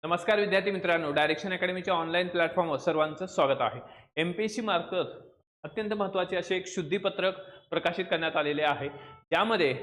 नमस्कार विद्यार्थी मित्रांनो, डायरेक्शन अकॅडमीच्या ऑनलाईन प्लॅटफॉर्मवर सर्वांचं स्वागत आहे. एमपीएससी मार्फत अत्यंत महत्त्वाचे असे एक शुद्धीपत्रक प्रकाशित करण्यात आलेले आहे. त्यामध्ये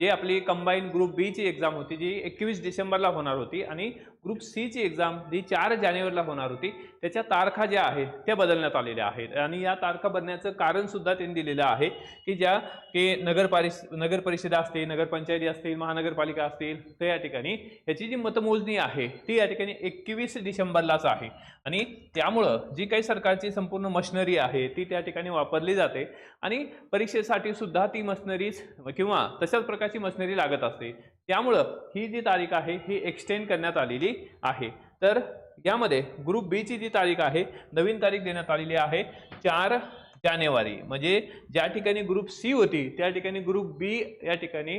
जे आपली कंबाईन ग्रुप बी ची एक्झाम होती जी 21 डिसेंबरला होणार होती आणि ग्रुप सी ची एक्झाम जी 4 जानेवारीला होणार होती, त्याच्या तारखा ज्या आहेत त्या बदलण्यात आलेल्या आहेत. आणि या तारखा बदलण्याचं कारण सुद्धा त्यांनी दिलेलं आहे की ज्या की नगर परिषदा असतील, नगरपंचायती असतील, महानगरपालिका असतील, तर या ठिकाणी याची जी मतमोजणी आहे ती या ठिकाणी 21 डिसेंबरलाच आहे. आणि त्यामुळं जी काही सरकारची संपूर्ण मशिनरी आहे ती त्या ठिकाणी वापरली जाते आणि परीक्षेसाठी सुद्धा ती मशिनरीज किंवा तशाच प्रकारची मशिनरी लागत असते. त्यामुळं ही जी तारीख आहे ही एक्सटेंड करण्यात आलेली आहे. तर यामध्ये ग्रुप बी ची जी तारीख आहे, नवीन तारीख देण्यात आलेली आहे 4 जानेवारी. म्हणजे ज्या ठिकाणी ग्रुप सी होती त्या ठिकाणी ग्रुप बी या ठिकाणी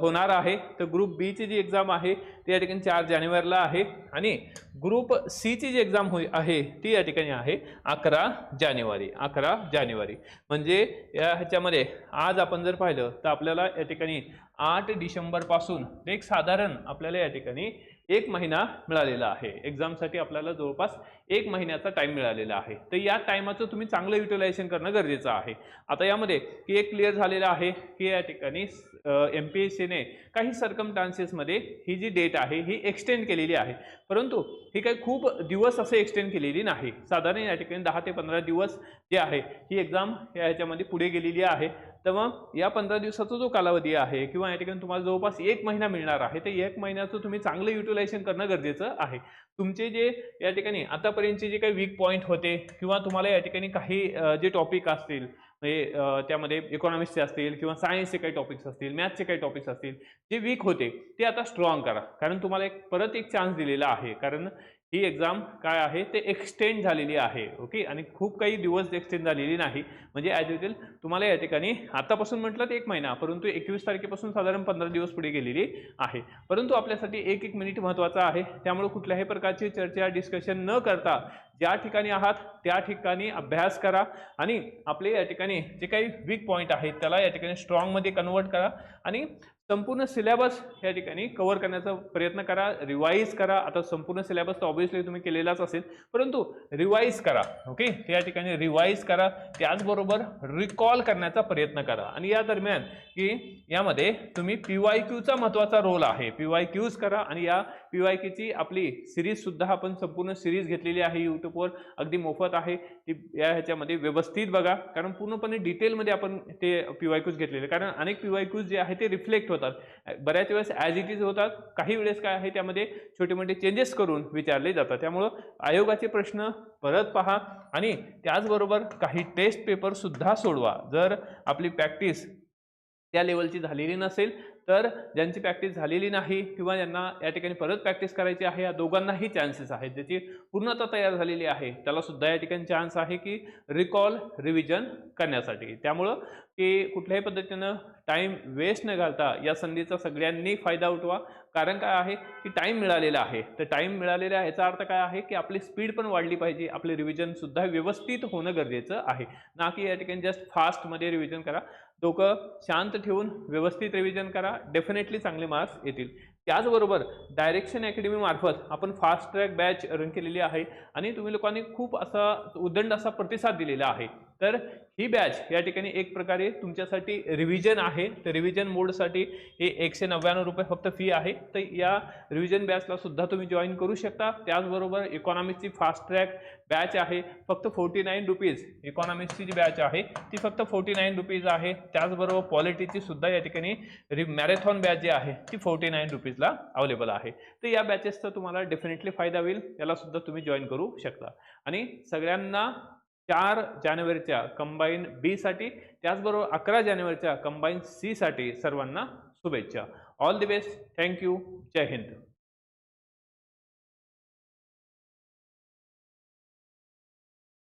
होणार आहे. तर ग्रुप बी ची जी एक्झाम आहे ती या ठिकाणी 4 जानेवारीला आहे आणि ग्रुप सी ची जी एक्झाम आहे ती या ठिकाणी आहे 11 जानेवारी. 11 जानेवारी म्हणजे या ह्याच्यामध्ये आज आपण जर पाहिलं तर आपल्याला या ठिकाणी 8 डिसेंबर पासून एक साधारण आपल्याला या ठिकाणी 1 महिना मिळालेला आहे. एक्झामसाठी आपल्याला जवळपास 1 महिन्याचा टाइम मिळालेला आहे. तर या टाइमाचं तुम्ही चांगलं युटिलायझेशन करणं गरजेचं आहे. आता यामध्ये की एक क्लिअर झालेलं आहे की या ठिकाणी एमपीएससीने काही सर्कमस्टान्सेसमध्ये ही जी डेट आहे ही एक्सटेंड केलेली आहे. परंतु ही काही खूप दिवस असे एक्सटेंड केलेली नाही. साधारण या ठिकाणी 10 ते 15 दिवस जे आहे ही एक्झाम ह्याच्यामध्ये पुढे गेलेली आहे. तर मग या 15 दिवसाचा जो कालावधी आहे किंवा या ठिकाणी तुम्हाला जवळपास 1 महिना मिळणार आहे. तर 1 महिन्याचं तुम्ही चांगलं युटिलायझेशन करणं गरजेचं आहे. तुमचे जे या ठिकाणी आतापर्यंतचे जे काही वीक पॉईंट होते किंवा तुम्हाला या ठिकाणी काही जे टॉपिक असतील म्हणजे त्यामध्ये इकॉनॉमिक्सचे असतील किंवा सायन्सचे काही टॉपिक्स असतील, मॅथ्सचे काही टॉपिक्स असतील, जे वीक होते ते आता स्ट्रॉंग करा. कारण तुम्हाला परत एक चान्स दिलेला आहे. कारण ही एक्झाम काय आहे ते एक्सटेंड झालेली आहे. ओके, आणि खूप काही दिवस एक्सटेंड झालेली नाही. म्हणजे ॲज युजल तुम्हाला या ठिकाणी आतापासून म्हटलं तर 1 महिना, परंतु 21 तारखेपासून साधारण 15 दिवस पुढे गेलेली आहे. परंतु आपल्यासाठी 1-1 मिनिट महत्त्वाचा आहे. त्यामुळे कुठल्याही प्रकारची चर्चा डिस्कशन न करता ज्या ठिकाणी आहात त्या ठिकाणी अभ्यास करा आणि आपले या ठिकाणी जे काही वीक पॉईंट आहेत त्याला या ठिकाणी स्ट्रॉंगमध्ये कन्वर्ट करा आणि संपूर्ण सिलेबस या ठिकाणी कव्हर करण्याचा प्रयत्न करा. रिवाइज करा. आता संपूर्ण सिलेबस तर ऑब्व्हियसली तुम्ही केलेलाच असेल, परंतु रिवाइज करा. ओके, या ठिकाणी रिवाइज करा. त्याचबरोबर रिकॉल करण्याचा प्रयत्न करा. आणि या दरम्यान की यामध्ये तुम्ही पीवायक्यूचा महत्त्वाचा रोल आहे. पीवायक्यूज करा. आणि या पीवायक्यूची आपली सिरीज सुद्धा आपण संपूर्ण सिरीज घेतलेली आहे यूट्यूबवर, अगदी मोफत आहे. ती या ह्याच्यामध्ये व्यवस्थित बघा, कारण पूर्णपणे डिटेलमध्ये आपण ते पीवायक्यूज घेतलेले. कारण अनेक पीवायक्यूज जे आहे ते रिफ्लेक्ट होतात, बऱ्याच वेळेस ॲज इट इज होतात, काही वेळेस काय आहे त्यामध्ये छोटे मोठे चेंजेस करून विचारले जातात. त्यामुळं आयोगाचे प्रश्न परत पहा आणि त्याचबरोबर काही टेस्ट पेपर सुद्धा सोडवा. जर आपली प्रॅक्टिस त्या लेवलची झालेली नसेल तर ज्यांची प्रॅक्टिस झालेली नाही किंवा ज्यांना या ठिकाणी परत प्रॅक्टिस करायची आहे, या दोघांनाही चान्सेस आहेत. ज्याची पूर्णतः तयार झालेली आहे त्याला सुद्धा या ठिकाणी चान्स आहे की रिकॉल रिव्हिजन करण्यासाठी. त्यामुळं की कुठल्याही पद्धतीनं टाइम वेस्ट न घालता या संधीचा सगळ्यांनी फायदा उठवा. कारण काय आहे की टाइम मिळालेला आहे. तर टाइम मिळालेला आहे याचा अर्थ काय आहे की आपली स्पीड पण वाढली पाहिजे, आपले रिव्हिजन सुद्धा व्यवस्थित होणं गरजेचं आहे. ना की या ठिकाणी जस्ट फास्टमध्ये रिव्हिजन करा. डोकं शांत ठेवून व्यवस्थित रिव्हिजन करा. डेफिनेटली चांगले मार्क्स येतील. त्याचबरोबर डायरेक्शन अकॅडमी मार्फत आपण फास्ट ट्रॅक बॅच रन केलेली आहे आणि तुम्ही लोकांनी खूप असा उदंड असा प्रतिसाद दिलेला आहे. तर ही बॅच या ठिकाणी एक प्रकारे तुमच्यासाठी रिव्हिजन आहे. तर रिव्हिजन मोडसाठी हे 199 रुपये फक्त फी आहे. तर या रिव्हिजन बॅचला सुद्धा तुम्ही जॉईन करू शकता. त्याचबरोबर इकॉनॉमिक्सची फास्ट ट्रॅक बॅच आहे फक्त 49 रुपीज. इकॉनॉमिक्सची जी बॅच आहे ती फक्त 49 रुपीज आहे. त्याचबरोबर पॉलिटीची सुद्धा या ठिकाणी मॅरेथॉन बॅच जी आहे ती 49 रुपीजला अवेलेबल आहे. तर या बॅचेसचा तुम्हाला डेफिनेटली फायदा होईल. याला सुद्धा तुम्ही जॉईन करू शकता. आणि सगळ्यांना 4 जानेवारीच्या कंबाईन बी साठी त्याचबरोबर 11 जानेवारीच्या कंबाईन सी साठी सर्वांना शुभेच्छा. All the best. थँक्यू. जय हिंद.